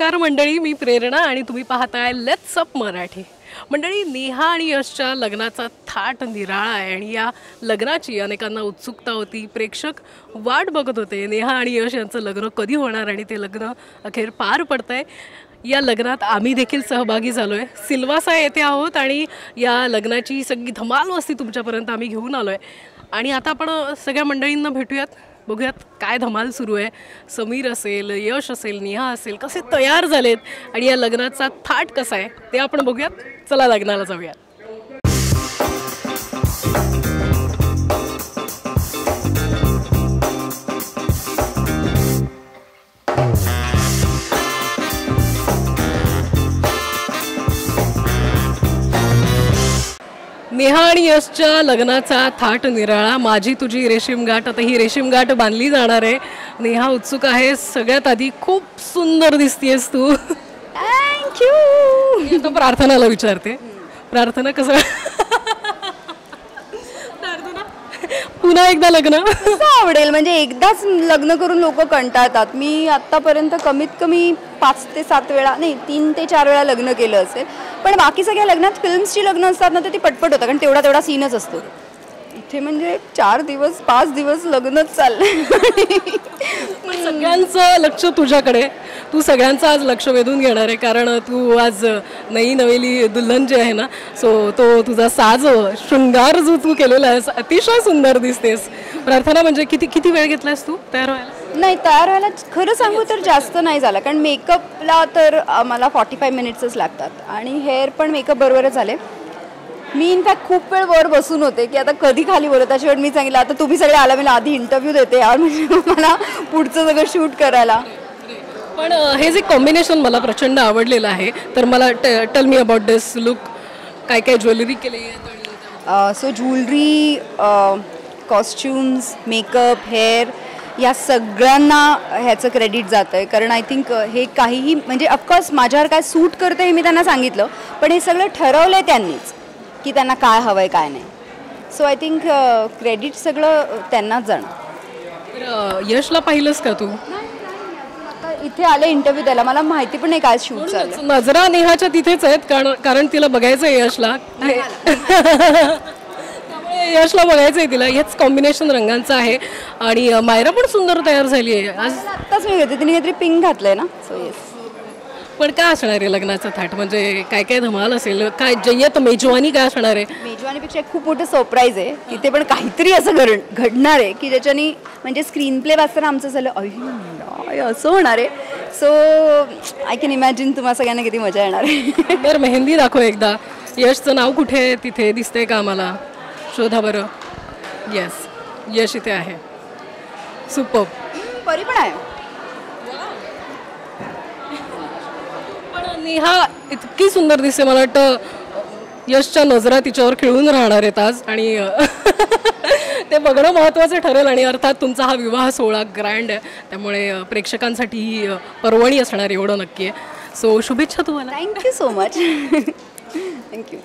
नमस्कार मंडळी, मी प्रेरणा आणि तुम्ही पाहताय लेट्स अप मराठी. मंडळी, नेहा आणि यशच्या लग्नाचा थाट निराळा आहे आणि या लग्नाची अनेकांना उत्सुकता होती. प्रेक्षक वाट बघत होते नेहा आणि यश यांचं लग्न कधी होणार आणि ते लग्न अखेर पार पडतंय. या लग्नात आम्ही देखील सहभागी झालो आहे. सिल्वासा येथे आहोत आणि या लग्नाची सगळी धमाल मस्ती तुमच्यापर्यंत आम्ही घेऊन आलो आहे. आणि आता आपण सगळ्या मंडळींना भेटूयात, बघूयात काय धमाल सुरू आहे. समीर असेल, यश असेल, नेहा असेल, कसे तयार झालेत आणि या लग्नाचा थाट कसा आहे ते आपण बघूयात. चला लग्नाला जाऊयात. नेहा आणि यशच्या लग्नाचा थाट निराळा, माझी तुझी रेशीमगाठ. आता ही रेशीमगाठ बांधली जाणार आहे. नेहा उत्सुक आहे. सगळ्यात आधी खूप सुंदर दिसतेस तू. थँक्यू. तो प्रार्थनाला विचारते, प्रार्थना कसं प्रार्थना पुन्हा एकदा लग्न आवडेल. म्हणजे एकदाच लग्न करून लोक कंटाळतात. मी आतापर्यंत कमीत कमी 5 ते 7 वेळा, नाही 3 ते 4 वेळा लग्न केलं असेल. पण बाकी सगळ्या लग्नात फिल्म्सची लग्न असतात ना, तर ती पटपट होतं कारण तेवढा सीनच असतो. इथे म्हणजे 4 दिवस 5 दिवस लग्नच चाललंय. सगळ्यांचं लक्ष तुझ्याकडे. तू सगळ्यांचं आज लक्ष वेधून घेणार आहे कारण तू आज नई नवेली दुल्हन जे आहे ना, सो तो तुझा साज शृंगार जो तू केलेला आहेस अतिशय सुंदर दिसतेस. प्रार्थना, म्हणजे किती वेळ घेतलायस तू तयार व्हायला? नाही, तयार व्हायला खरं सांगू तर जास्त नाही झाला कारण मेकअपला तर मला 45 मिनिट्सच लागतात आणि हेअर पण मेकअप बरोबरच झाले. मी इनफॅक्ट खूप वेळ वर बसून होते की आता कधी खाली बोलत. त्याच्या वेळ मी सांगितलं आता तुम्ही सगळे आला, मला आधी इंटरव्ह्यू देते यार, म्हणजे मला पुढचं सगळं शूट करायला. पण हे जे कॉम्बिनेशन मला प्रचंड आवडलेलं आहे, तर मला tell me about this look. काय काय ज्वेलरी केली आहे? So jewellery, costumes, makeup, hair या सगळ्यांना ह्याचं क्रेडिट जातं आहे कारण आय थिंक हे काहीही म्हणजे ऑफकोर्स माझ्यावर काय सूट करतं हे मी त्यांना सांगितलं, पण हे सगळं ठरवलं आहे त्यांनीच की त्यांना काय हवं आहे काय नाही. सो आय थिंक क्रेडिट सगळं त्यांनाच जाणार. यशला पाहिलंस का तू? इथे आले इंटरव्ह्यू द्यायला, मला माहिती पण नाही काय शूट झालं. नजरा नेहाच्या तिथेच आहेत कारण तिला बघायचं आहे यशला. यशला बघायचं आहे तिला. हेच कॉम्बिनेशन रंगांचं आहे आणि मायरा पण सुंदर तयार झाली आहे आज. आत्ताच मी घेते, तिने काहीतरी पिंक घातलंय ना. So yes. पण काय असणार आहे लग्नाचा थाट? म्हणजे काय काय धमाल असेल? काय जय्यत मेजवानी काय असणार आहे? मेजवानीपेक्षा एक खूप मोठं सरप्राईज आहे. तिथे पण काहीतरी असं घडणार आहे की ज्याच्यानी म्हणजे स्क्रीन प्ले वाचताना आमचं झालं अय असं होणार आहे. सो आय कॅन इमॅजिन तुम्हाला सगळ्यांना किती मजा येणार आहे. बरं, मेहंदी दाखव एकदा. यशचं नाव कुठे आहे? तिथे दिसतंय का आम्हाला? शोधा बरं. येस, यश इथे आहे. सुपर. परी पण आहे. पण नेहा इतकी सुंदर दिसते, मला वाटतं यशच्या नजरा तिच्यावर खिळून राहणार आहेत आज आणि ते बघणं महत्त्वाचं ठरेल. आणि अर्थात तुमचा हा विवाह सोहळा ग्रँड आहे, त्यामुळे प्रेक्षकांसाठी ही पर्वणी असणार एवढं नक्की आहे. सो शुभेच्छा तुम्हाला. Thank you so much. थँक्यू.